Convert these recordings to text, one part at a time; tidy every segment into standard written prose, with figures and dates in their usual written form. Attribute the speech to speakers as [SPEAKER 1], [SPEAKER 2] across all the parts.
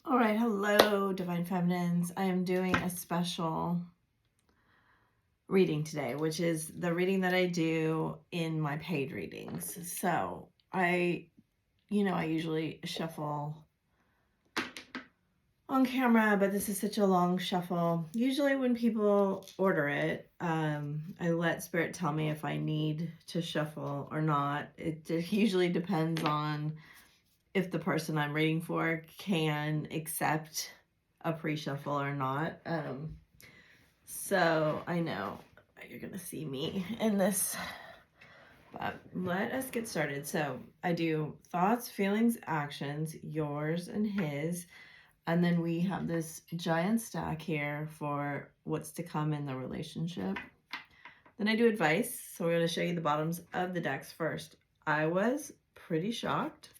[SPEAKER 1] All right, hello, Divine Feminines. I am doing a special reading today, which is the reading that I do in my paid readings. So I usually shuffle on camera, but this is such a long shuffle. Usually when people order it, I let Spirit tell me if I need to shuffle or not. It usually depends on if the person I'm reading for can accept a pre-shuffle or not. So I know you're gonna see me in this, but let us get started. So I do thoughts, feelings, actions, yours and his, and then we have this giant stack here for what's to come in the relationship. Then I do advice. So we're going to show you the bottoms of the decks first. I was pretty shocked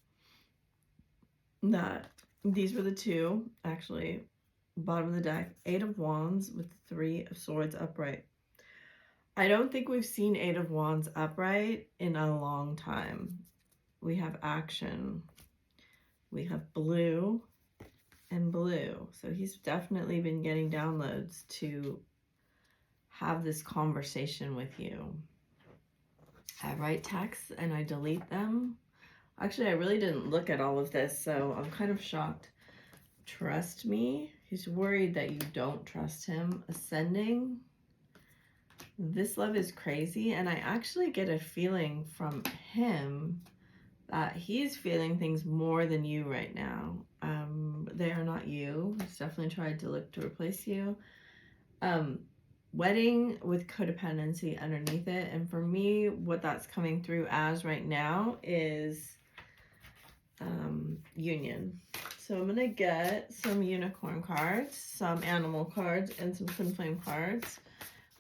[SPEAKER 1] that these were the two, actually, bottom of the deck, 8 of Wands with 3 of Swords upright. I don't think we've seen 8 of Wands upright in a long time. We have action. We have blue and blue. So he's definitely been getting downloads to have this conversation with you. I write texts and I delete them. Actually, I really didn't look at all of this, so I'm kind of shocked. Trust me. He's worried that you don't trust him. Ascending. This love is crazy, and I actually get a feeling from him that he's feeling things more than you right now. They are not you. He's definitely tried to look to replace you. Wedding with codependency underneath it, and for me, what that's coming through as right now is union. So I'm gonna get some unicorn cards, some animal cards, and some twin flame cards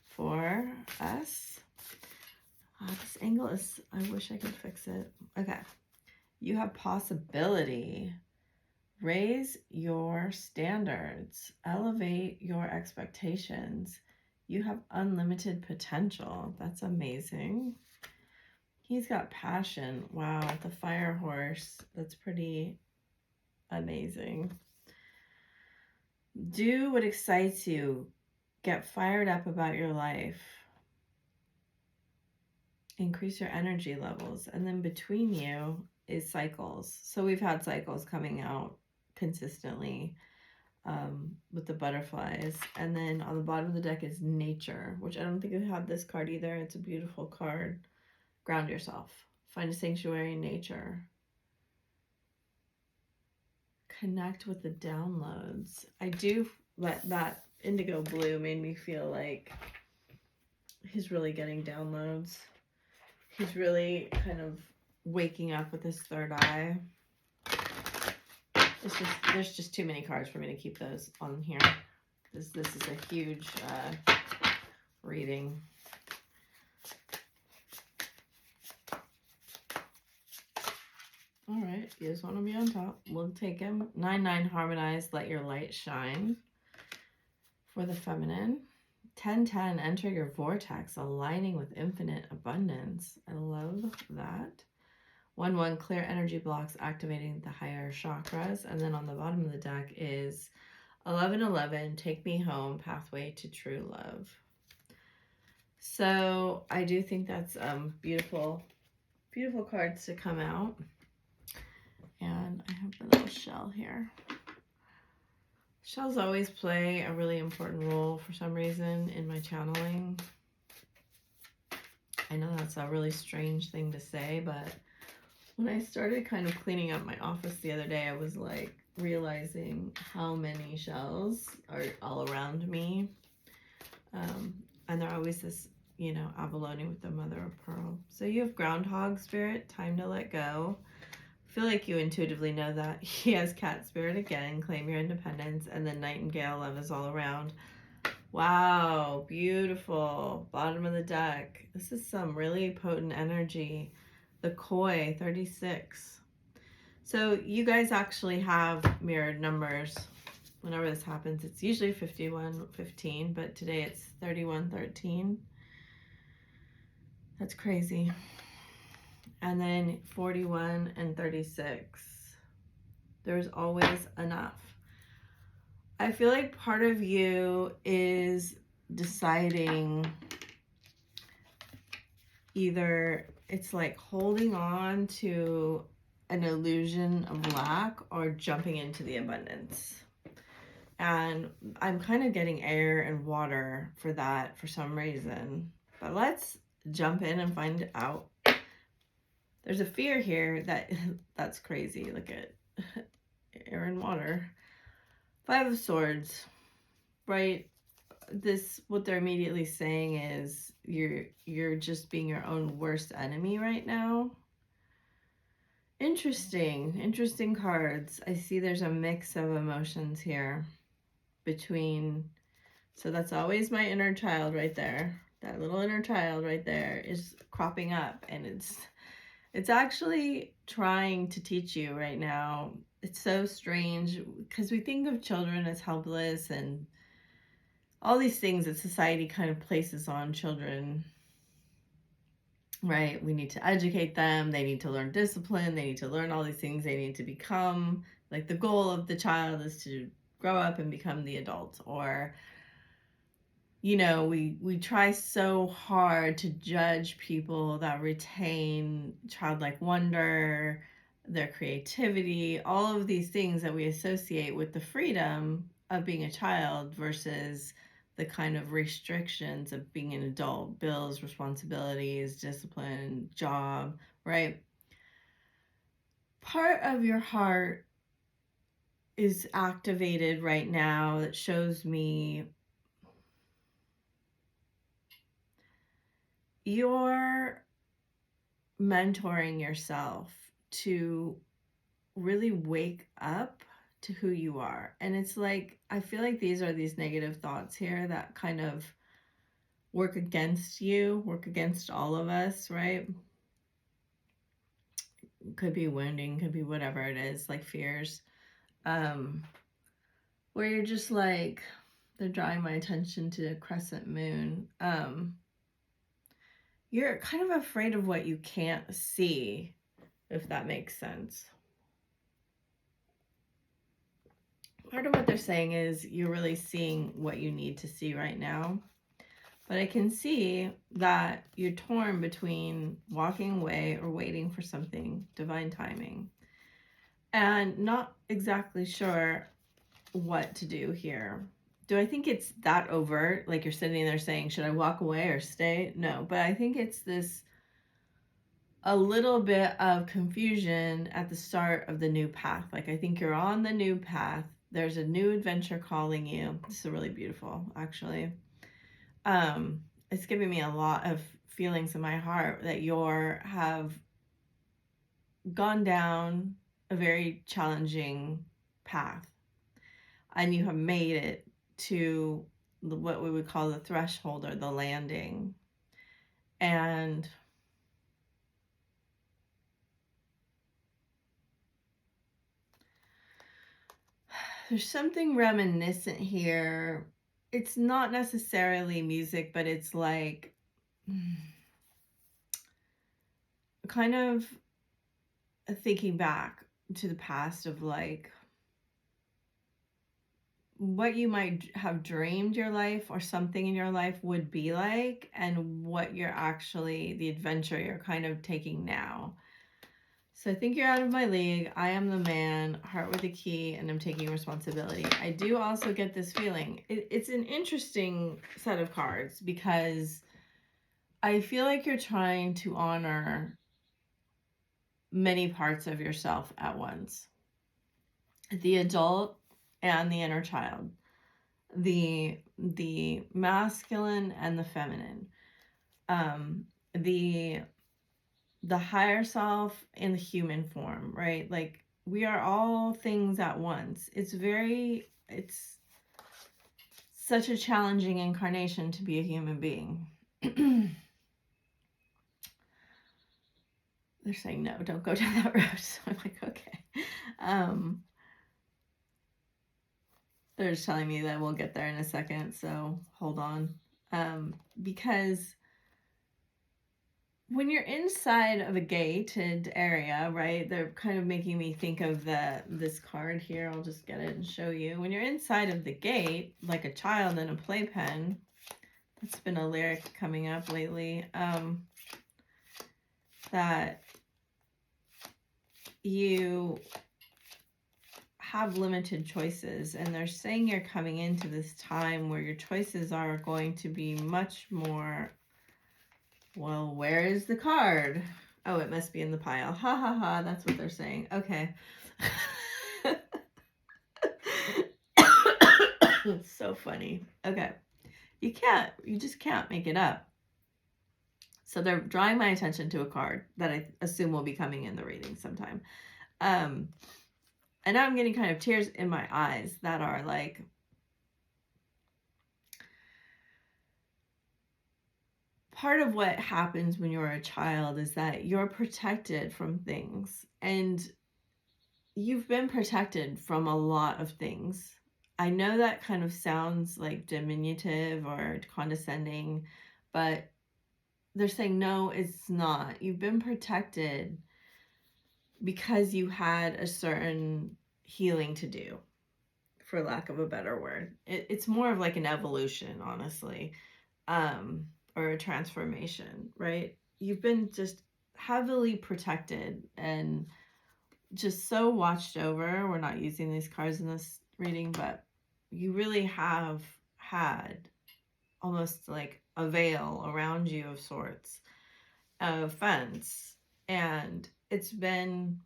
[SPEAKER 1] for us. This angle is, I wish I could fix it. Okay. You have possibility. Raise your standards. Elevate your expectations. You have unlimited potential. That's amazing. He's got passion. Wow, the fire horse. That's pretty amazing. Do what excites you. Get fired up about your life. Increase your energy levels. And then between you is cycles. So we've had cycles coming out consistently with the butterflies. And then on the bottom of the deck is nature, which I don't think we have this card either. It's a beautiful card. Ground yourself. Find a sanctuary in nature. Connect with the downloads. I do let that indigo blue made me feel like he's really getting downloads. He's really kind of waking up with his third eye. There's just too many cards for me to keep those on here. This is a huge reading. All right, you just want to be on top. We'll take him. 9-9 harmonize, let your light shine. For the feminine. 10-10 enter your vortex, aligning with infinite abundance. I love that. 1-1 clear energy blocks, activating the higher chakras. And then on the bottom of the deck is 11-11 take me home, pathway to true love. So I do think that's beautiful cards to come out. And I have the little shell here. Shells always play a really important role for some reason in my channeling. I know that's a really strange thing to say, but when I started kind of cleaning up my office the other day, I was like realizing how many shells are all around me. And they're always this, abalone with the mother of pearl. So you have groundhog spirit, time to let go. I feel like you intuitively know that. He has cat spirit again, claim your independence, and then nightingale, love is all around. Wow, beautiful. Bottom of the deck. This is some really potent energy. The koi, 36. So you guys actually have mirrored numbers. Whenever this happens, it's usually 51-15, but today it's 31-13. That's crazy. And then 41 and 36. There's always enough. I feel like part of you is deciding either it's like holding on to an illusion of lack or jumping into the abundance. And I'm kind of getting air and water for that for some reason. But let's jump in and find out. There's a fear here that's crazy. Look at air and water. 5 of Swords, right? This, what they're immediately saying is you're just being your own worst enemy right now. Interesting cards. I see there's a mix of emotions here between, so that's always my inner child right there. That little inner child right there is cropping up, and it's actually trying to teach you right now. It's so strange because we think of children as helpless and all these things that society kind of places on children, right? We need to educate them. They need to learn discipline. They need to learn all these things. They need to become, like, the goal of the child is to grow up and become the adult. Or, you know, we try so hard to judge people that retain childlike wonder, their creativity, all of these things that we associate with the freedom of being a child versus the kind of restrictions of being an adult, bills, responsibilities, discipline, job, right? Part of your heart is activated right now that shows me you're mentoring yourself to really wake up to who you are. And it's like, I feel like these are these negative thoughts here that kind of work against you, work against all of us, right? Could be wounding, could be whatever it is, like fears. Where you're just like, they're drawing my attention to a crescent moon. You're kind of afraid of what you can't see, if that makes sense. Part of what they're saying is you're really seeing what you need to see right now. But I can see that you're torn between walking away or waiting for something, divine timing, and not exactly sure what to do here. Do I think it's that overt? Like you're sitting there saying, should I walk away or stay? No, but I think it's this a little bit of confusion at the start of the new path. Like, I think you're on the new path. There's a new adventure calling you. This is really beautiful, actually. It's giving me a lot of feelings in my heart that have gone down a very challenging path, and you have made it to what we would call the threshold or the landing. And there's something reminiscent here. It's not necessarily music, but it's like kind of thinking back to the past of like what you might have dreamed your life or something in your life would be like, and what you're actually, the adventure you're kind of taking now. So I think you're out of my league. I am the man, heart with a key, and I'm taking responsibility. I do also get this feeling. It's an interesting set of cards because I feel like you're trying to honor many parts of yourself at once. The adult and the inner child. The masculine and the feminine. The higher self in the human form, right? Like, we are all things at once. It's such a challenging incarnation to be a human being. They're saying, no, don't go down that road. So I'm like, okay. They're just telling me that we'll get there in a second, so hold on. Because when you're inside of a gated area, right? They're kind of making me think of this card here. I'll just get it and show you. When you're inside of the gate, like a child in a playpen, that's been a lyric coming up lately, that you have limited choices, and they're saying you're coming into this time where your choices are going to be much more, well, where is the card? Oh, it must be in the pile. Ha ha ha, that's what they're saying. Okay. It's so funny. Okay. You just can't make it up. So they're drawing my attention to a card that I assume will be coming in the reading sometime. And now I'm getting kind of tears in my eyes that are like, part of what happens when you're a child is that you're protected from things, and you've been protected from a lot of things. I know that kind of sounds like diminutive or condescending, but they're saying, no, it's not. You've been protected because you had a certain healing to do, for lack of a better word. It's more of like an evolution, honestly, or a transformation, right? You've been just heavily protected and just so watched over. We're not using these cards in this reading, but you really have had almost like a veil around you of sorts, a fence, and it's been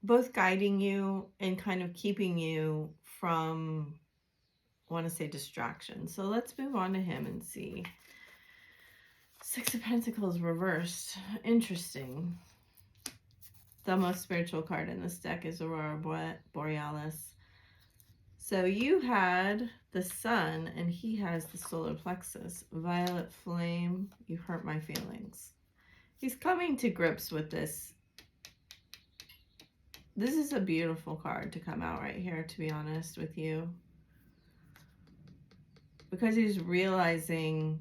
[SPEAKER 1] both guiding you and kind of keeping you from, I want to say, distraction. So let's move on to him and see. Six of Pentacles reversed. Interesting. The most spiritual card in this deck is Aurora Borealis. So you had the sun and he has the solar plexus. Violet flame, you hurt my feelings. He's coming to grips with this. This is a beautiful card to come out right here, to be honest with you. Because he's realizing,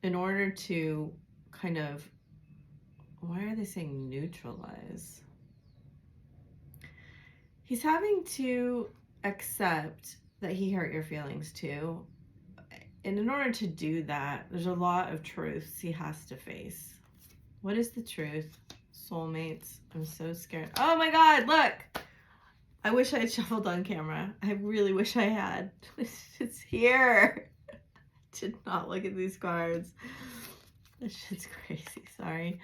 [SPEAKER 1] in order to kind of, why are they saying neutralize? He's having to accept that he hurt your feelings too. And in order to do that, there's a lot of truths he has to face. What is the truth? Soulmates. I'm so scared. Oh my God, look! I wish I had shuffled on camera. I really wish I had. It's here. Did not look at these cards. This shit's crazy. Sorry.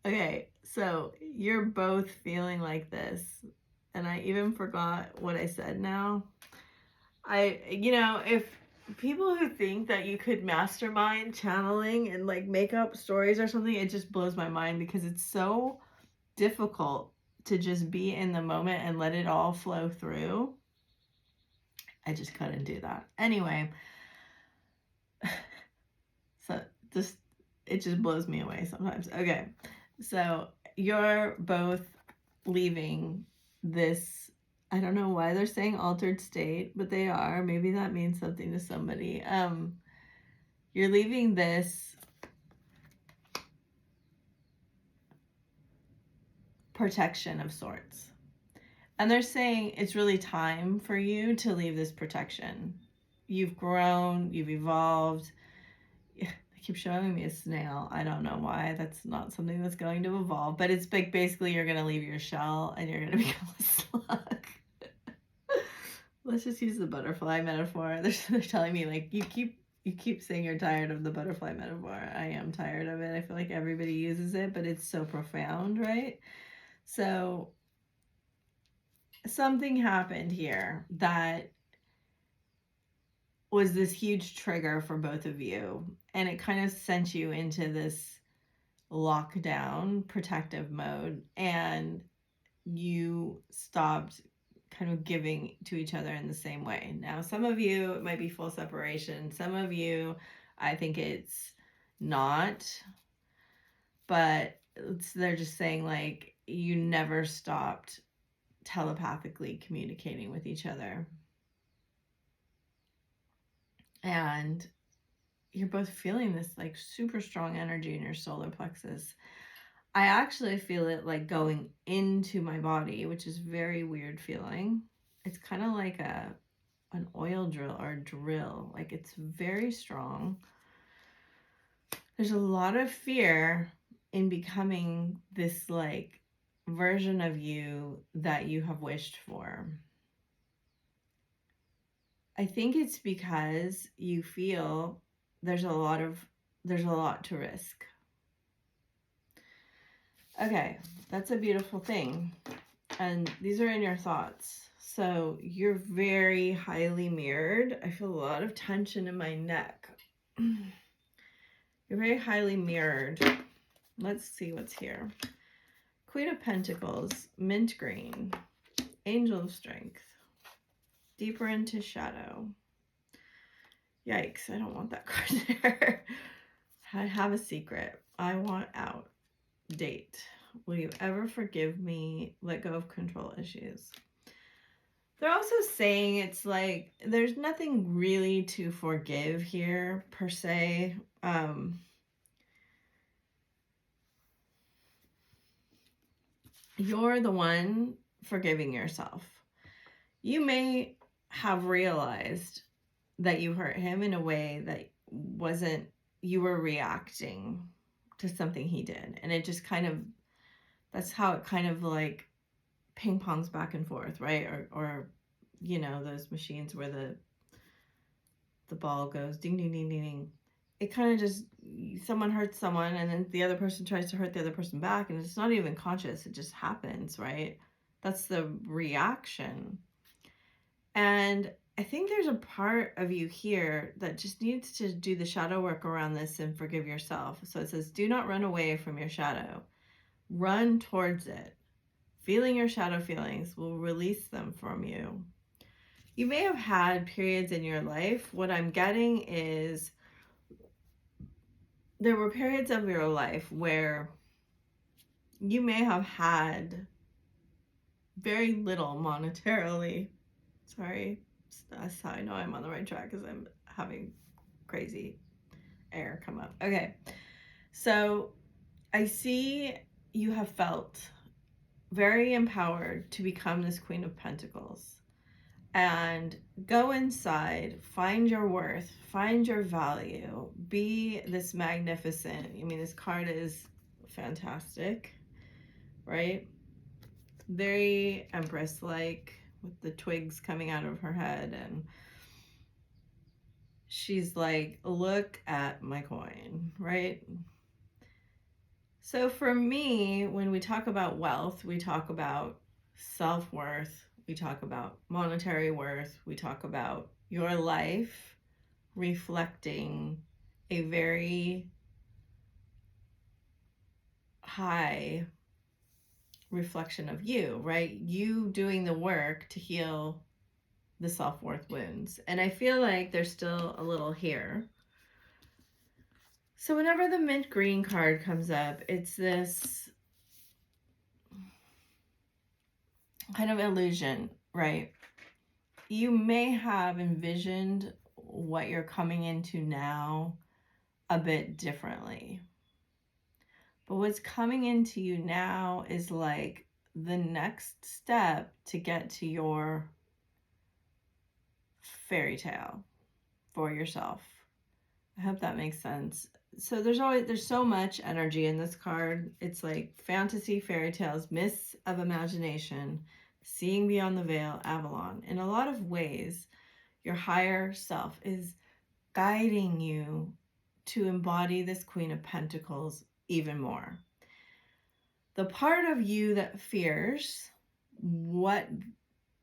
[SPEAKER 1] Okay, so you're both feeling like this. And I even forgot what I said now. If people who think that you could mastermind channeling and like make up stories or something, it just blows my mind because it's so difficult to just be in the moment and let it all flow through. I just couldn't do that. Anyway, so it just blows me away sometimes. Okay, so you're both leaving this, I don't know why they're saying altered state, but they are. Maybe that means something to somebody. You're leaving this protection of sorts. And they're saying it's really time for you to leave this protection. You've grown, you've evolved. They keep showing me a snail. I don't know why. That's not something that's going to evolve. But it's like basically you're going to leave your shell and you're going to become a slug. Let's just use the butterfly metaphor. They're telling me, like, you keep saying you're tired of the butterfly metaphor. I am tired of it. I feel like everybody uses it, but it's so profound, right? So something happened here that was this huge trigger for both of you, and it kind of sent you into this lockdown protective mode, and you stopped kind of giving to each other in the same way. Now, some of you, it might be full separation. Some of you, I think it's not, but they're just saying, like, you never stopped telepathically communicating with each other. And you're both feeling this like super strong energy in your solar plexus. I actually feel it like going into my body, which is very weird feeling. It's kind of like an oil drill or a drill. Like it's very strong. There's a lot of fear in becoming this like version of you that you have wished for. I think it's because you feel there's a lot to risk. Okay, that's a beautiful thing. And these are in your thoughts. So you're very highly mirrored. I feel a lot of tension in my neck. You're very highly mirrored. Let's see what's here. Queen of Pentacles, mint green, Angel of Strength, deeper into shadow. Yikes, I don't want that card there. I have a secret. I want out. Date. Will you ever forgive me? Let go of control issues. They're also saying it's like there's nothing really to forgive here per se. You're the one forgiving yourself. You may have realized that you hurt him in a way that wasn't, you were reacting to something he did. And it just kind of, that's how it kind of like ping pongs back and forth, right? Or you know, those machines where the ball goes ding, ding, ding, ding, ding. It kind of just, someone hurts someone and then the other person tries to hurt the other person back and it's not even conscious. It just happens, right? That's the reaction. And I think there's a part of you here that just needs to do the shadow work around this and forgive yourself. So it says, do not run away from your shadow. Run towards it. Feeling your shadow feelings will release them from you. You may have had periods in your life. What I'm getting is there were periods of your life where you may have had very little monetarily. Sorry, that's how I know I'm on the right track, because I'm having crazy air come up. Okay, so I see you have felt very empowered to become this Queen of Pentacles. And go inside, find your worth, find your value, be this magnificent. I mean, this card is fantastic, right? Very Empress-like, with the twigs coming out of her head. And she's like, look at my coin, right? So for me, when we talk about wealth, we talk about self-worth, we talk about monetary worth, we talk about your life reflecting a very high reflection of you, right? You doing the work to heal the self-worth wounds. And I feel like there's still a little here. So whenever the mint green card comes up, it's this kind of illusion, right? You may have envisioned what you're coming into now a bit differently. But what's coming into you now is like the next step to get to your fairy tale for yourself. I hope that makes sense. So there's so much energy in this card. It's like fantasy, fairy tales, mists of imagination, seeing beyond the veil, Avalon. In a lot of ways, your higher self is guiding you to embody this Queen of Pentacles even more. The part of you that fears what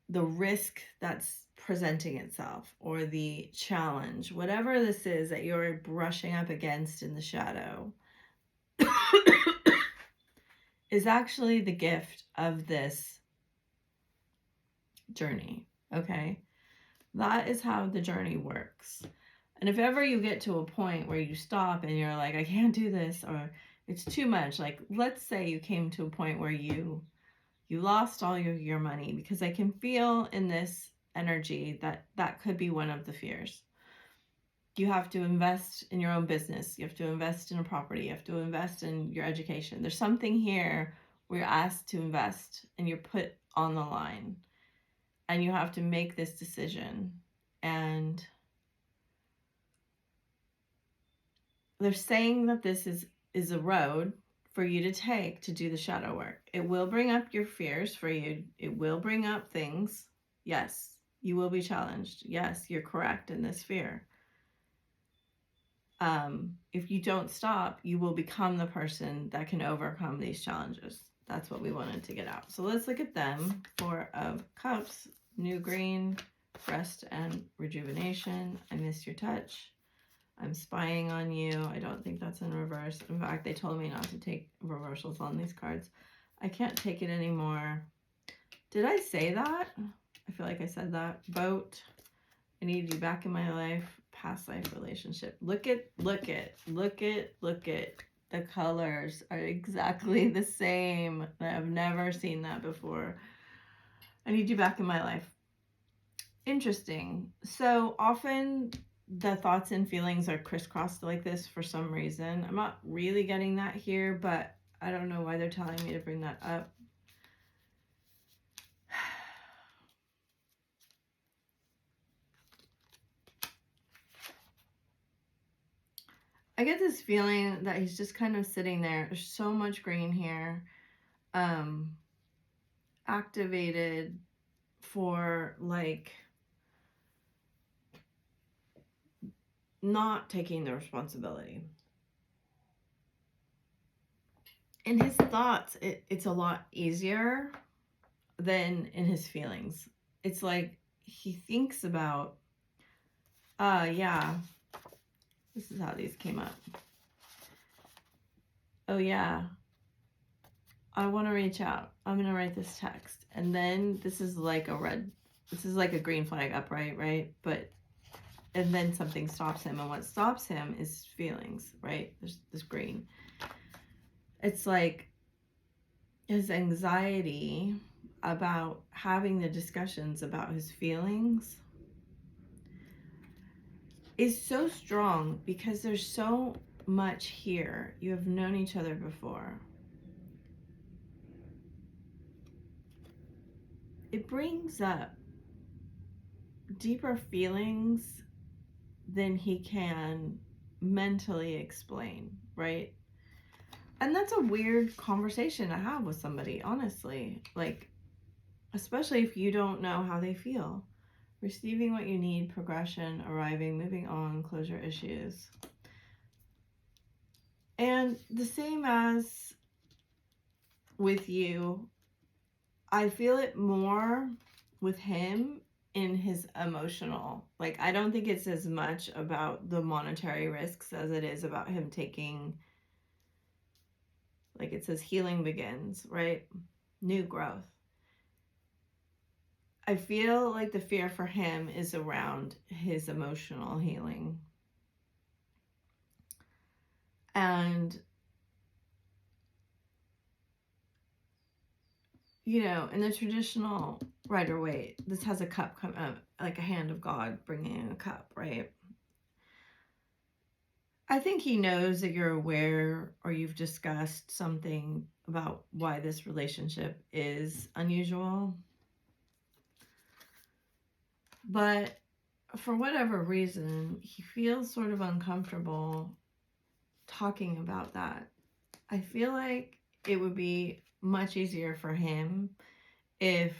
[SPEAKER 1] the risk that's presenting itself, or the challenge, whatever this is that you're brushing up against in the shadow, is actually the gift of this journey, okay? That is how the journey works. And if ever you get to a point where you stop and you're like, I can't do this, or it's too much, like let's say you came to a point where you lost all your money, because I can feel in this energy that that could be one of the fears. You have to invest in your own business. You have to invest in a property. You have to invest in your education. There's something here where you're asked to invest and you're put on the line. And you have to make this decision. And they're saying that this is a road for you to take to do the shadow work. It will bring up your fears for you. It will bring up things. Yes, you will be challenged. Yes, you're correct in this fear. If you don't stop, you will become the person that can overcome these challenges. That's what we wanted to get out. So let's look at them. 4 of Cups, new green, rest and rejuvenation. I miss your touch. I'm spying on you. I don't think that's in reverse. In fact, they told me not to take reversals on these cards. I can't take it anymore. Did I say that? I feel like I said that. Boat. I need you back in my life. Past life relationship. Look at. The colors are exactly the same. I've never seen that before. I need you back in my life. Interesting. So often the thoughts and feelings are crisscrossed like this for some reason. I'm not really getting that here, but I don't know why they're telling me to bring that up. I get this feeling that he's just kind of sitting there. There's so much green here. Activated for like not taking the responsibility. In his thoughts, it's a lot easier than in his feelings. It's like he thinks about, yeah, this is how these came up. Oh yeah, I want to reach out. I'm going to write this text. And then this is like a green flag upright, right? And then something stops him. And what stops him is feelings, right? There's this green. It's like his anxiety about having the discussions about his feelings is so strong because there's so much here. You have known each other before. It brings up deeper feelings than he can mentally explain, right? And that's a weird conversation to have with somebody, honestly. Like, especially if you don't know how they feel. Receiving what you need, progression, arriving, moving on, closure issues. And the same as with you, I feel it more with him in his emotional. Like, I don't think it's as much about the monetary risks as it is about him taking, like it says, healing begins, right? New growth. I feel like the fear for him is around his emotional healing. And, you know, in the traditional Rider-Waite, this has a cup come up, like a hand of God bringing in a cup, right? I think he knows that you're aware or you've discussed something about why this relationship is unusual. But for whatever reason, he feels sort of uncomfortable talking about that. I feel like it would be much easier for him to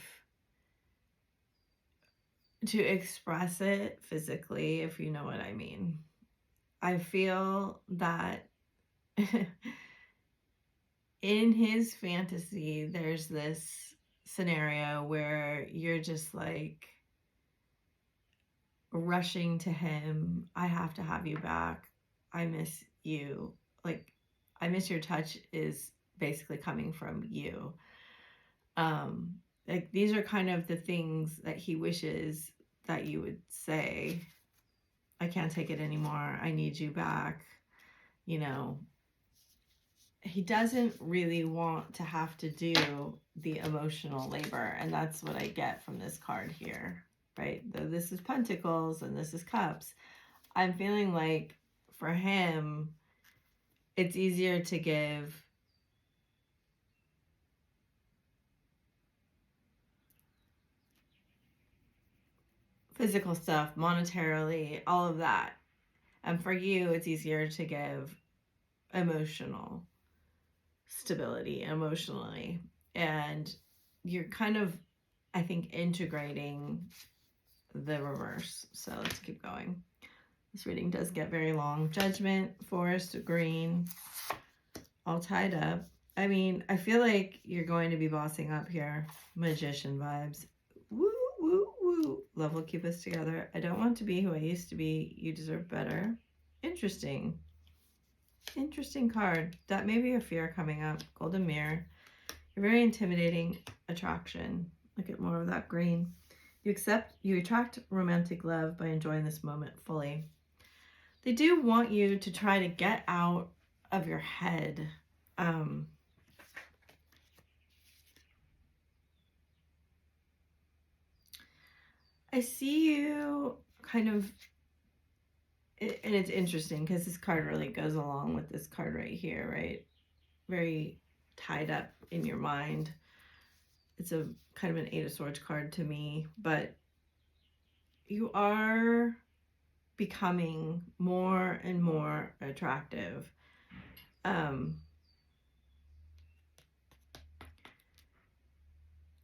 [SPEAKER 1] express it physically, if you know what I mean. I feel that in his fantasy, there's this scenario where you're just like rushing to him. I have to have you back. I miss you. Like, I miss your touch is basically coming from you. Like, these are kind of the things that he wishes that you would say. I can't take it anymore. I need you back. You know, he doesn't really want to have to do the emotional labor. And that's what I get from this card here, right? Though this is Pentacles and this is Cups. I'm feeling like for him, it's easier to give physical stuff, monetarily, all of that. And for you, it's easier to give emotional stability emotionally. And you're kind of, I think, integrating the reverse. So let's keep going. This reading does get very long. Judgment, forest, green, all tied up. I mean, I feel like you're going to be bossing up here. Magician vibes. Woo, woo, woo. Love will keep us together. I don't want to be who I used to be. You deserve better. Interesting. Interesting card. That may be a fear coming up. Golden mirror. You're very intimidating attraction. Look at more of that green. You attract romantic love by enjoying this moment fully. They do want you to try to get out of your head. I see you kind of, and it's interesting because this card really goes along with this card right here, right? Very tied up in your mind. It's a kind of an Eight of Swords card to me, but you are becoming more and more attractive.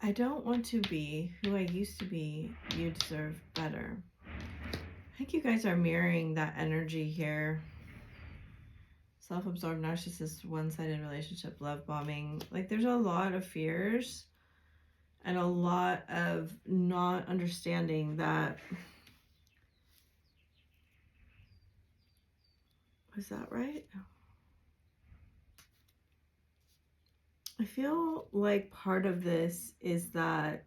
[SPEAKER 1] I don't want to be who I used to be. You deserve better. I think you guys are mirroring that energy here. Self-absorbed narcissist, one-sided relationship, love bombing. Like there's a lot of fears and a lot of not understanding that. Was that right? I feel like part of this is that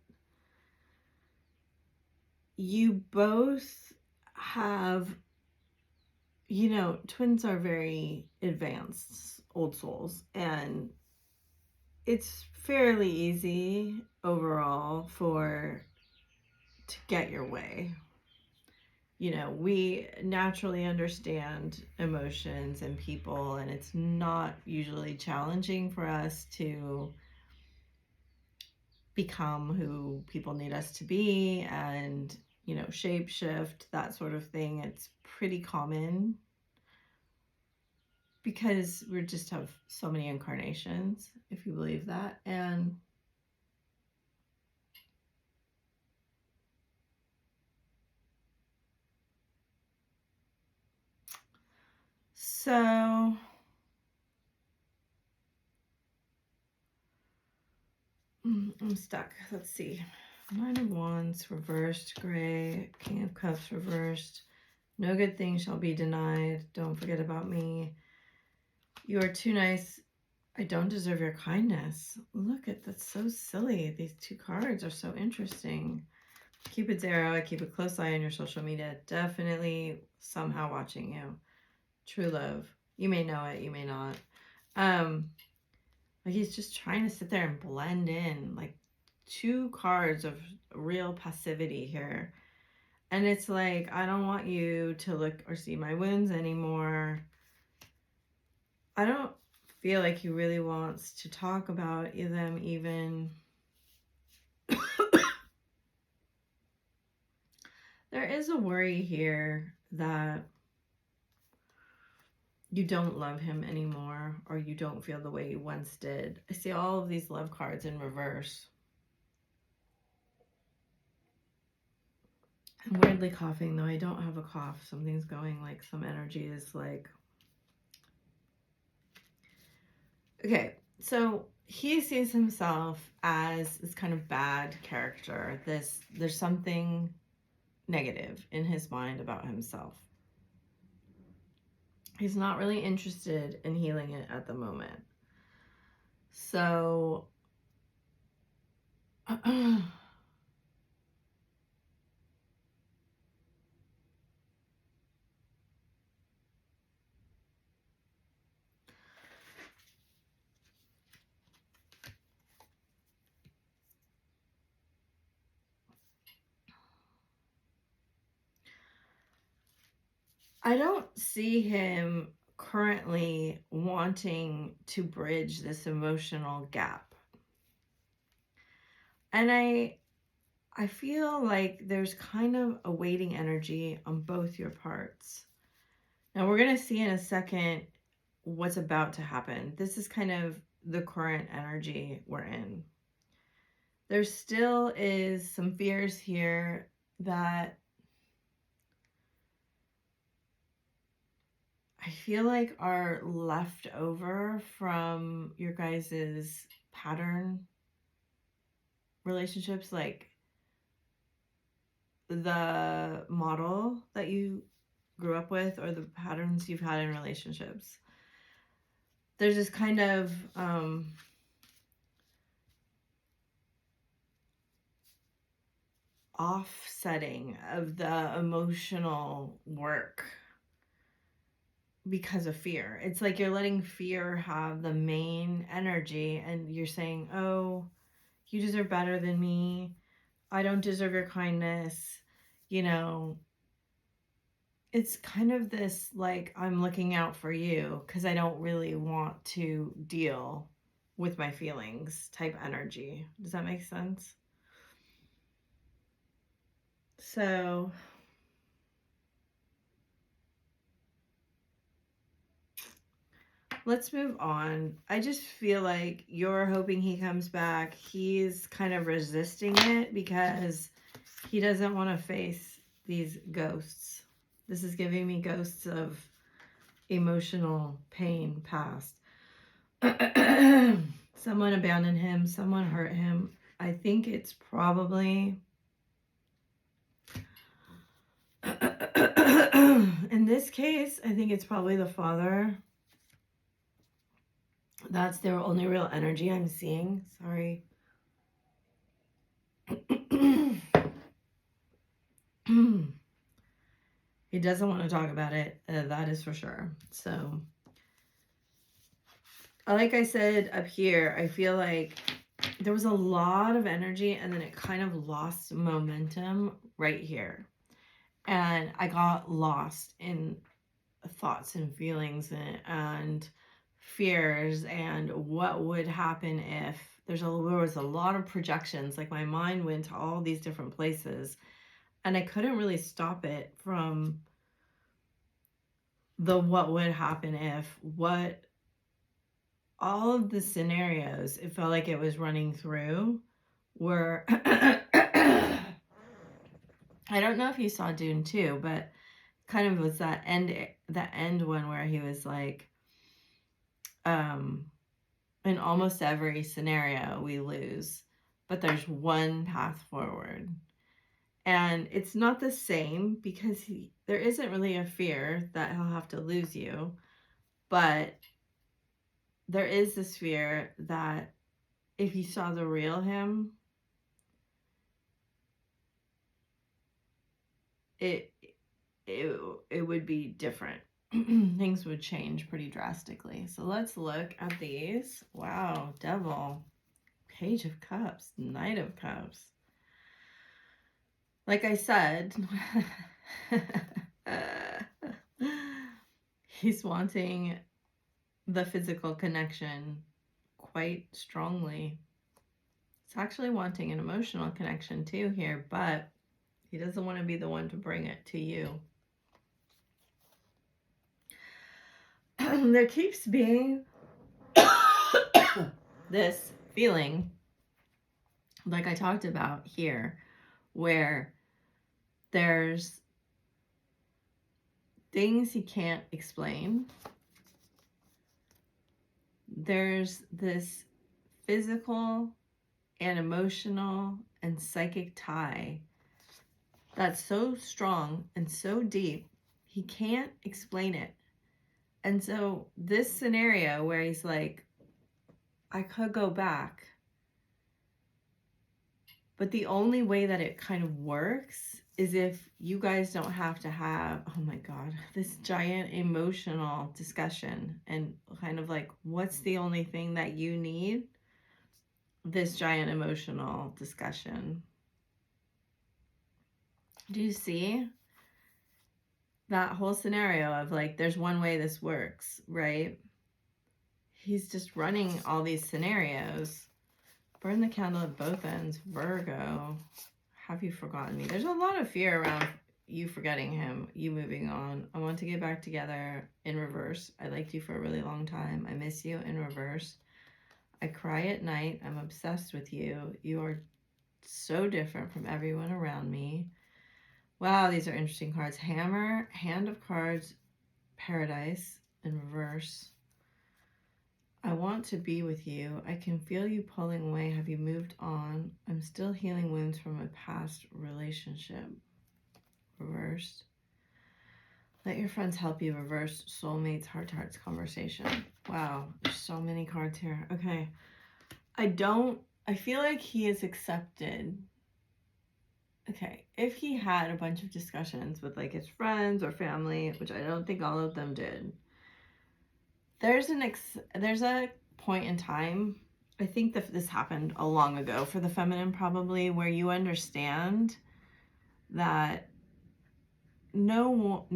[SPEAKER 1] you both have, you know, twins are very advanced old souls, and it's fairly easy overall to get your way. You know, we naturally understand emotions and people, and it's not usually challenging for us to become who people need us to be and, you know, shape shift, that sort of thing. It's pretty common because we just have so many incarnations, if you believe that. And so I'm stuck. Let's see. Nine of Wands reversed, gray. King of Cups reversed. No good thing shall be denied. Don't forget about me. You are too nice. I don't deserve your kindness. Look at that's so silly. These two cards are so interesting. Cupid's arrow. I keep a close eye on your social media. Definitely somehow watching you. True love. You may know it. You may not. Like he's just trying to sit there and blend in. Like two cards of real passivity here. And it's like, I don't want you to look or see my wounds anymore. I don't feel like he really wants to talk about them even. There is a worry here that you don't love him anymore, or you don't feel the way you once did. I see all of these love cards in reverse. I'm weirdly coughing, though I don't have a cough. Something's going, like some energy is like... Okay, so he sees himself as this kind of bad character. There's something negative in his mind about himself. He's not really interested in healing it at the moment. So I don't see him currently wanting to bridge this emotional gap. And I feel like there's kind of a waiting energy on both your parts. Now we're going to see in a second what's about to happen. This is kind of the current energy we're in. There still is some fears here that I feel like are left over from your guys' pattern relationships, like the model that you grew up with or the patterns you've had in relationships. There's this kind of offsetting of the emotional work because of fear. It's like you're letting fear have the main energy and you're saying, oh, you deserve better than me. I don't deserve your kindness. You know, it's kind of this like, I'm looking out for you because I don't really want to deal with my feelings type energy. Does that make sense? So let's move on. I just feel like you're hoping he comes back. He's kind of resisting it because he doesn't want to face these ghosts. This is giving me ghosts of emotional pain past. Someone abandoned him. Someone hurt him. I think it's probably... in this case, I think it's probably the father. That's their only real energy I'm seeing. Sorry. He doesn't want to talk about it. That is for sure. So, like I said up here, I feel like there was a lot of energy and then it kind of lost momentum right here. And I got lost in thoughts and feelings and fears and what would happen if there was a lot of projections. Like my mind went to all these different places and I couldn't really stop it from the what would happen if, what all of the scenarios it felt like it was running through were I don't know if you saw Dune 2, but kind of was that end one where he was like, in almost every scenario we lose, but there's one path forward. And it's not the same because there isn't really a fear that he'll have to lose you, but there is this fear that if you saw the real him, it would be different. Things would change pretty drastically. So let's look at these. Wow, Devil, Page of Cups, Knight of Cups. Like I said, he's wanting the physical connection quite strongly. He's actually wanting an emotional connection too here, but he doesn't want to be the one to bring it to you. There keeps being this feeling, like I talked about here, where there's things he can't explain. There's this physical and emotional and psychic tie that's so strong and so deep, he can't explain it. And so this scenario where he's like, I could go back, but the only way that it kind of works is if you guys don't have to have, oh my God, this giant emotional discussion and kind of like, what's the only thing that you need? This giant emotional discussion. Do you see? that whole scenario of like, there's one way this works, right? He's just running all these scenarios. Burn the candle at both ends, Virgo. Have you forgotten me? There's a lot of fear around you forgetting him, you moving on. I want to get back together in reverse. I liked you for a really long time. I miss you in reverse. I cry at night. I'm obsessed with you. You are so different from everyone around me. Wow, these are interesting cards. Hammer, Hand of Cards, Paradise in reverse. I want to be with you. I can feel you pulling away. Have you moved on? I'm still healing wounds from a past relationship. Reversed. Let your friends help you. Reversed. Soulmates, heart to hearts conversation. Wow, there's so many cards here. Okay. I feel like he is accepted. Okay, if he had a bunch of discussions with like his friends or family, which I don't think all of them did, there's a point in time, I think that this happened a long ago for the feminine probably, where you understand that no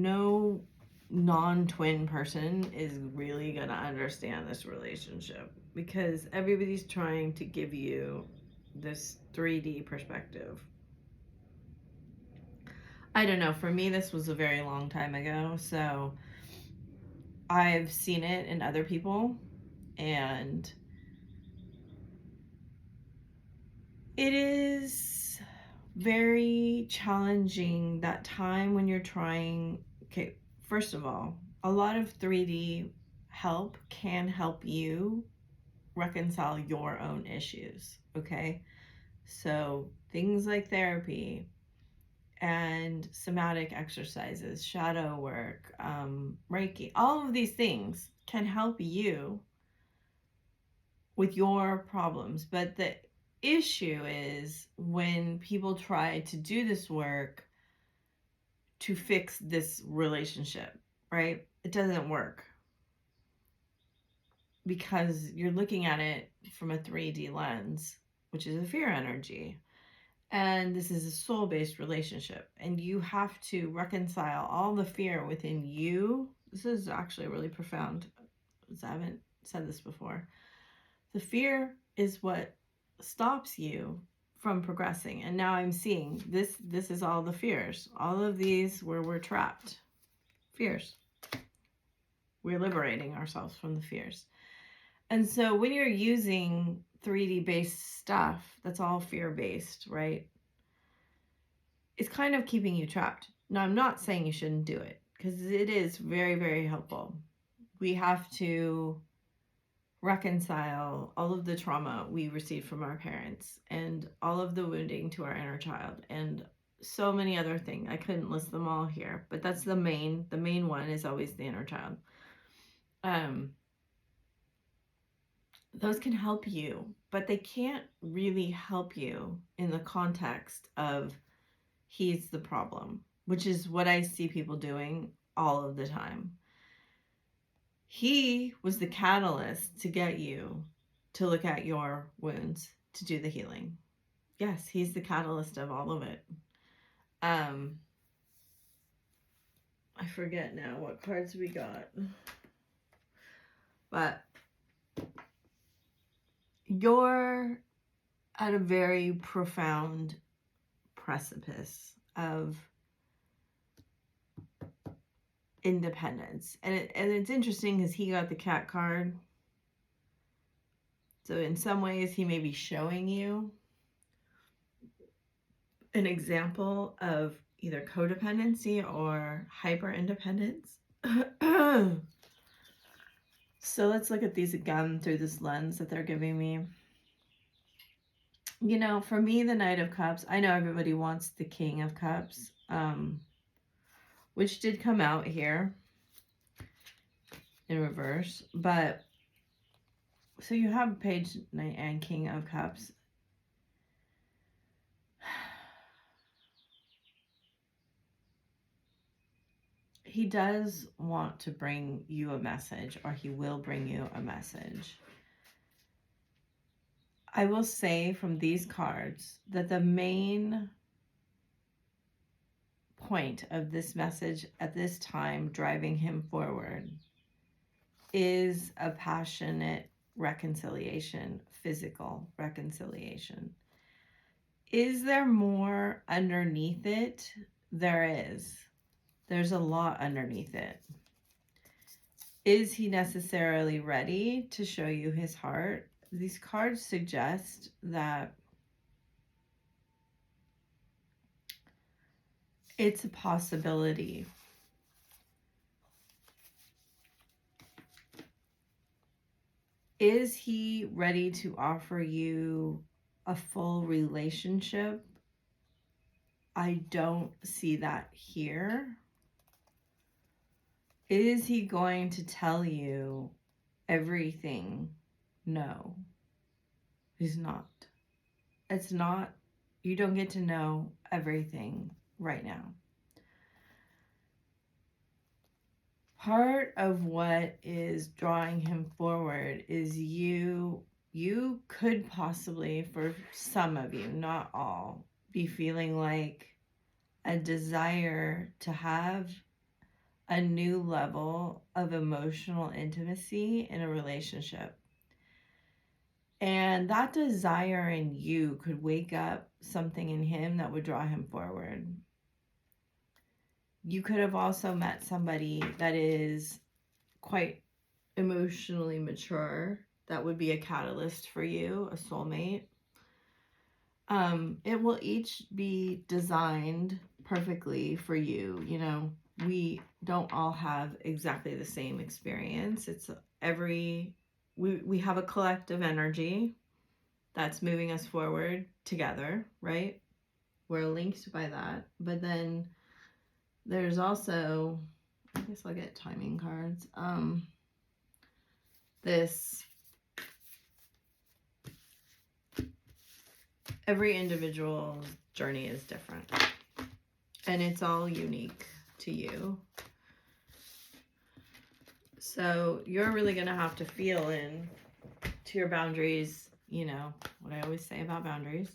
[SPEAKER 1] non-twin person is really gonna understand this relationship, because everybody's trying to give you this 3D perspective. I don't know, for me this was a very long time ago, so I've seen it in other people, and it is very challenging, that time when you're trying. Okay, first of all, a lot of 3D help can help you reconcile your own issues, okay? So things like therapy and somatic exercises, shadow work, Reiki, all of these things can help you with your problems. But the issue is when people try to do this work to fix this relationship, right? It doesn't work, because you're looking at it from a 3D lens, which is a fear energy. And this is a soul-based relationship, and you have to reconcile all the fear within you. This is actually really profound. I haven't said this before. The fear is what stops you from progressing. And now I'm seeing this is all the fears. All of these where we're trapped. Fears. We're liberating ourselves from the fears. And so when you're using 3D based stuff, that's all fear based, right? It's kind of keeping you trapped. Now, I'm not saying you shouldn't do it, because it is very, very helpful. We have to reconcile all of the trauma we received from our parents and all of the wounding to our inner child and so many other things. I couldn't list them all here, but that's the main one is always the inner child. Those can help you, but they can't really help you in the context of he's the problem, which is what I see people doing all of the time. He was the catalyst to get you to look at your wounds, to do the healing. Yes, he's the catalyst of all of it. I forget now what cards we got. But you're at a very profound precipice of independence. And it's interesting because he got the Cat card. So in some ways he may be showing you an example of either codependency or hyper independence. So let's look at these again through this lens that they're giving me. You know, for me, the Knight of Cups, I know everybody wants the King of Cups, which did come out here in reverse. But, so you have Page, Knight, and King of Cups. He does want to bring you a message, or he will bring you a message. I will say from these cards that the main point of this message at this time driving him forward is a passionate reconciliation, physical reconciliation. Is there more underneath it? There is. There's a lot underneath it. Is he necessarily ready to show you his heart? These cards suggest that it's a possibility. Is he ready to offer you a full relationship? I don't see that here. Is he going to tell you everything? No, he's not. It's not, you don't get to know everything right now. Part of what is drawing him forward is you could possibly, for some of you, not all, be feeling like a desire to have a new level of emotional intimacy in a relationship. And that desire in you could wake up something in him that would draw him forward. You could have also met somebody that is quite emotionally mature. That would be a catalyst for you, a soulmate. It will each be designed perfectly for you. You know, we don't all have exactly the same experience. It's we have a collective energy that's moving us forward together, right? We're linked by that. But then there's also, I guess I'll get timing cards. Every individual's journey is different. And it's all unique to you. So you're really going to have to feel in to your boundaries, you know, what I always say about boundaries.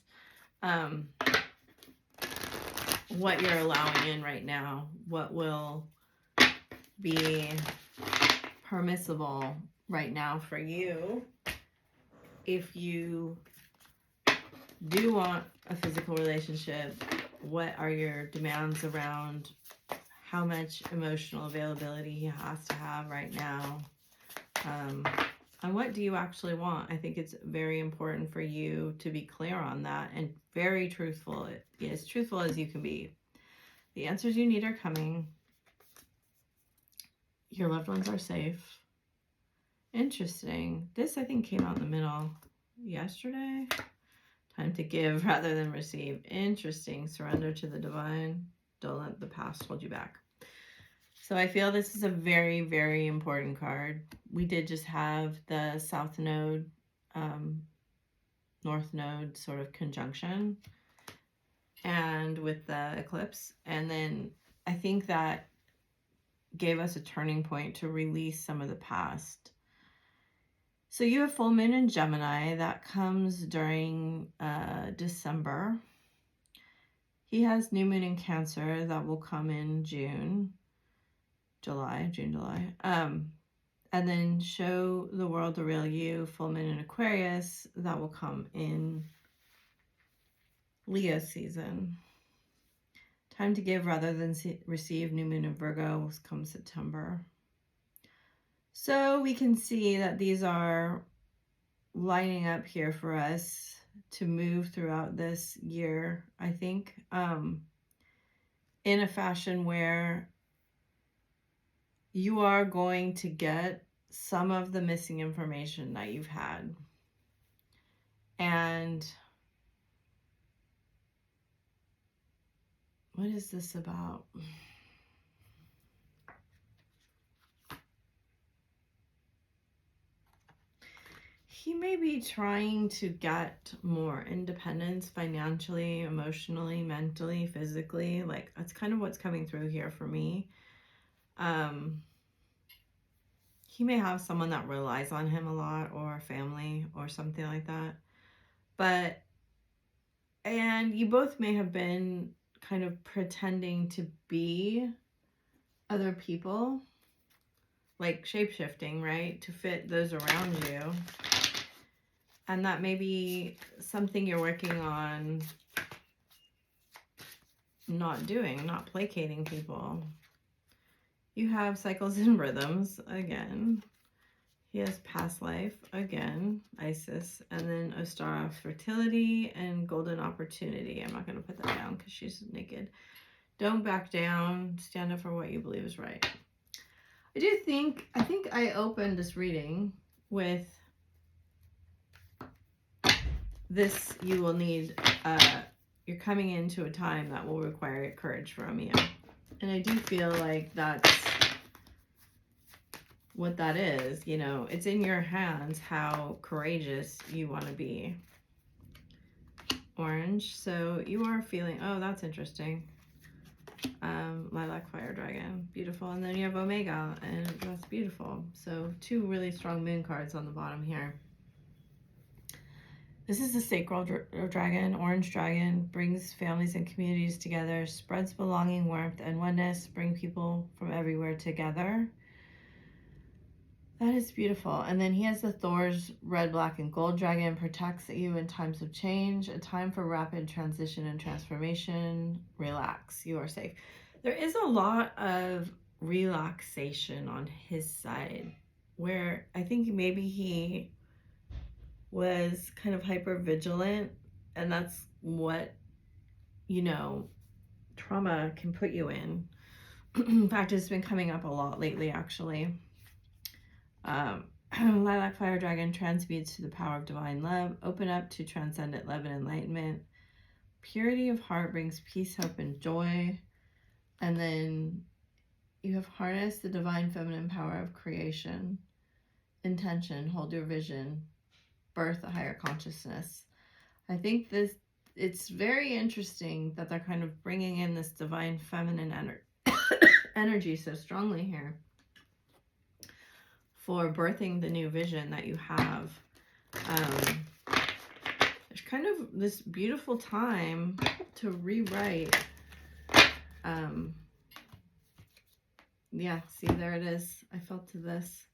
[SPEAKER 1] What you're allowing in right now, what will be permissible right now for you. If you do want a physical relationship, what are your demands around how much emotional availability he has to have right now? And what do you actually want? I think it's very important for you to be clear on that and very truthful, as truthful as you can be. The answers you need are coming. Your loved ones are safe. Interesting. This, I think, came out in the middle yesterday. Time to give rather than receive. Interesting. Surrender to the divine. Don't let the past hold you back. So I feel this is a very, very important card. We did just have the South Node, North Node sort of conjunction, and with the eclipse. And then I think that gave us a turning point to release some of the past. So you have full moon in Gemini. That comes during December. He has new moon in Cancer. That will come in June, July. And then show the world the real you, full moon in Aquarius. That will come in Leo season. Time to give rather than receive, new moon in Virgo comes September. So we can see that these are lining up here for us to move throughout this year, I think, in a fashion where you are going to get some of the missing information that you've had. And what is this about? He may be trying to get more independence financially, emotionally, mentally, physically. Like, that's kind of what's coming through here for me. He may have someone that relies on him a lot, or a family or something like that. And you both may have been kind of pretending to be other people, like shape-shifting, right, to fit those around you. And that may be something you're working on not doing, not placating people. You have cycles and rhythms again. He has past life again, Isis, and then Ostara, fertility and golden opportunity. I'm not going to put that down because she's naked. Don't back down. Stand up for what you believe is right. I think I opened this reading with this. You will need, you're coming into a time that will require courage from you. And I do feel like that's what that is. You know, it's in your hands how courageous you want to be. Orange. So you are feeling, oh, that's interesting. Lilac Fire Dragon, beautiful. And then you have Omega, and that's beautiful. So 2 really strong moon cards on the bottom here. This is the Sacral Dragon, Orange Dragon, brings families and communities together, spreads belonging, warmth, and oneness, bring people from everywhere together. That is beautiful. And then he has the Thor's Red, Black, and Gold Dragon, protects you in times of change, a time for rapid transition and transformation. Relax, you are safe. There is a lot of relaxation on his side, where I think maybe he was kind of hyper vigilant, and that's what, you know, trauma can put you in. In fact, it's been coming up a lot lately, actually. Lilac Fire Dragon transmutes to the power of divine love. Open up to transcendent love and enlightenment. Purity of heart brings peace, hope, and joy. And then you have harnessed the divine feminine power of creation. Intention, hold your vision. Birth a higher consciousness. I think it's very interesting that they're kind of bringing in this divine feminine energy so strongly here for birthing the new vision that you have. There's kind of this beautiful time to rewrite. Yeah, see, there it is. I felt to this.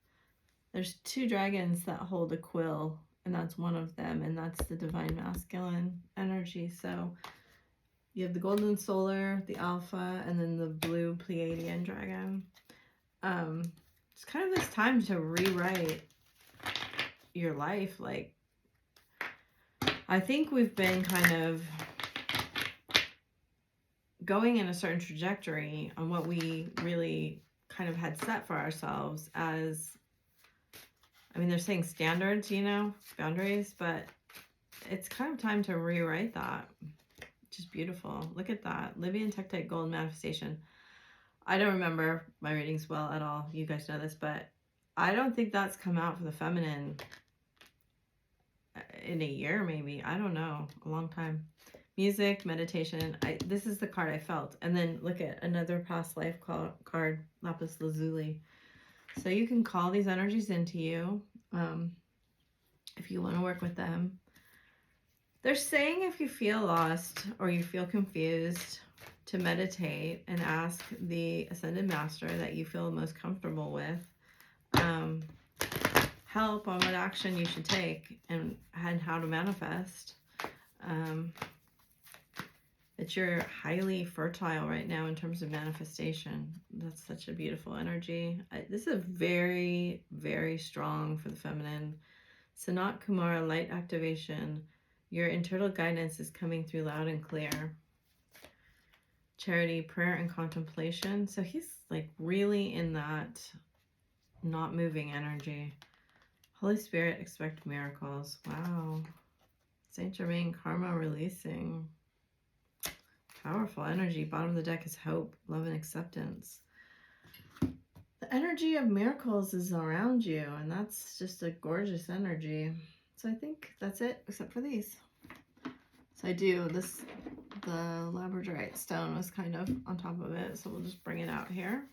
[SPEAKER 1] There's 2 dragons that hold a quill, and that's one of them, and that's the divine masculine energy. So you have the golden solar, the alpha, and then the blue Pleiadian dragon. It's kind of this time to rewrite your life. Like, I think we've been kind of going in a certain trajectory on what we really kind of had set for ourselves as, I mean, they're saying standards, you know, boundaries, but it's kind of time to rewrite that, which is beautiful. Look at that. Libyan Tektite Gold Manifestation. I don't remember my readings well at all. You guys know this, but I don't think that's come out for the feminine in a year, maybe. I don't know. A long time. Music, meditation. This is the card I felt. And then look at another past life card, Lapis Lazuli. So you can call these energies into you if you want to work with them. They're saying if you feel lost or you feel confused, to meditate and ask the Ascended Master that you feel most comfortable with help on what action you should take and how to manifest. That you're highly fertile right now in terms of manifestation. That's such a beautiful energy. This is very, very strong for the feminine. Sanat Kumara, light activation. Your internal guidance is coming through loud and clear. Charity, prayer, and contemplation. So he's like really in that not moving energy. Holy Spirit, expect miracles. Wow. Saint Germain, karma releasing. Powerful energy. Bottom of the deck is hope, love, and acceptance. The energy of miracles is around you, and that's just a gorgeous energy. So I think that's it, except for these. So I do this, the labradorite stone was kind of on top of it, so we'll just bring it out here.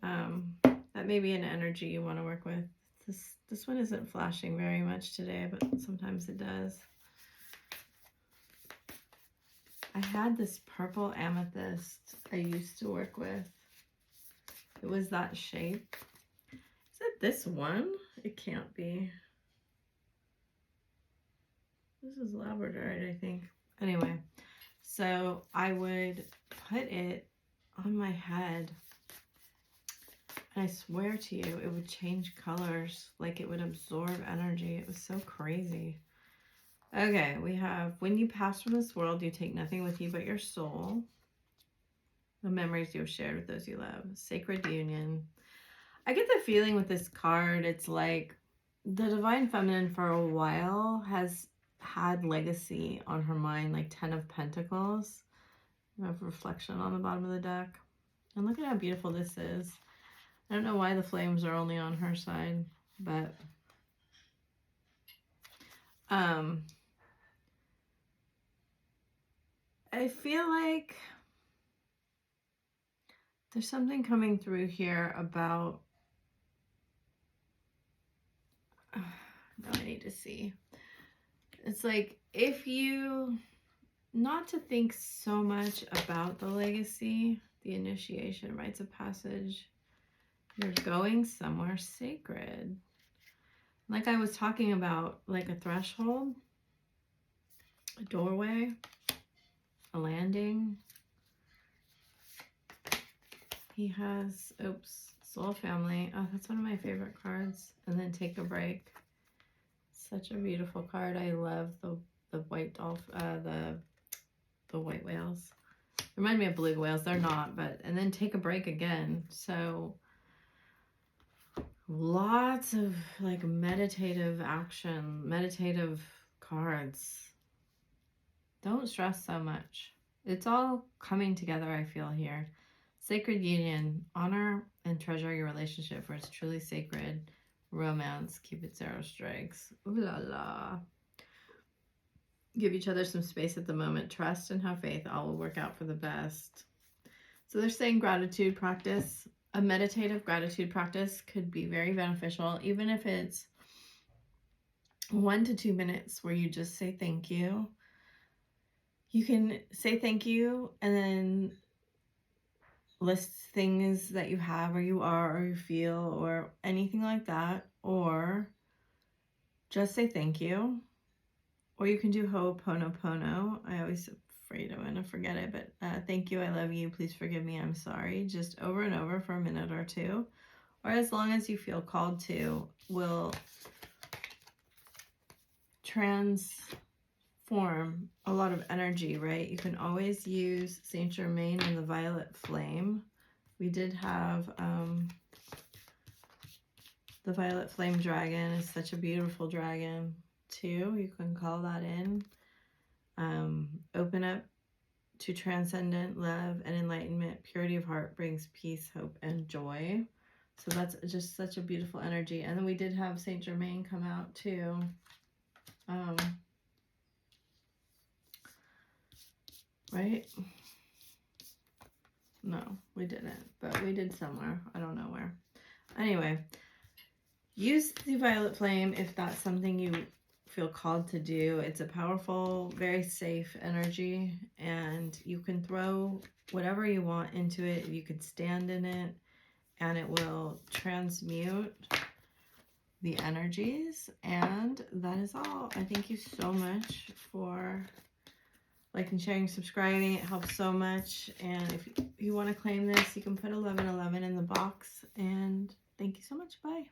[SPEAKER 1] That may be an energy you want to work with. This one isn't flashing very much today, but sometimes it does. I I had this purple amethyst I used to work with. It was that shape. Is it this one? It can't be. This is labradorite, I think. Anyway, so I would put it on my head. And I swear to you, it would change colors, like it would absorb energy. It was so crazy. Okay, we have, when you pass from this world, you take nothing with you but your soul. The memories you have shared with those you love. Sacred union. I get the feeling with this card, it's like the Divine Feminine for a while has had legacy on her mind, like 10 of Pentacles. You have reflection on the bottom of the deck. And look at how beautiful this is. I don't know why the flames are only on her side, but I feel like there's something coming through here about, now I need to see. It's like, if you, not to think so much about the legacy, the initiation, rites of passage, you're going somewhere sacred. Like I was talking about, like a threshold, a doorway, a landing. He has, oops, Soul Family. Oh, that's one of my favorite cards. And then Take a Break. Such a beautiful card. I love the white dolphin, the white whales. Remind me of beluga whales. They're not, but, and then Take a Break again. So lots of like meditative action, meditative cards. Don't stress so much. It's all coming together, I feel here. Sacred union. Honor and treasure your relationship, for it's truly sacred. Romance. Keep it 0 strikes. Ooh la la. Give each other some space at the moment. Trust and have faith. All will work out for the best. So they're saying gratitude practice. A meditative gratitude practice could be very beneficial, even if it's 1 to 2 minutes where you just say thank you. You can say thank you and then list things that you have or you are or you feel or anything like that, or just say thank you. Or you can do Ho'oponopono. I always afraid I'm gonna forget it, but thank you, I love you, please forgive me, I'm sorry, just over and over for a minute or two, or as long as you feel called to, will transform a lot of energy, right? You can always use Saint Germain and the Violet Flame. We did have the Violet Flame Dragon is such a beautiful dragon too. You can call that in. Open up to transcendent love and enlightenment. Purity of heart brings peace, hope, and joy. So that's just such a beautiful energy. And then we did have Saint Germain come out too. Right? No, we didn't, but we did somewhere. I don't know where. Anyway, use the Violet Flame if that's something you feel called to do. It's a powerful, very safe energy, and you can throw whatever you want into it. You could stand in it, and it will transmute the energies. And that is all. I thank you so much for liking, sharing, subscribing. It helps so much. And if you want to claim this, you can put 1111 in the box. And thank you so much. Bye.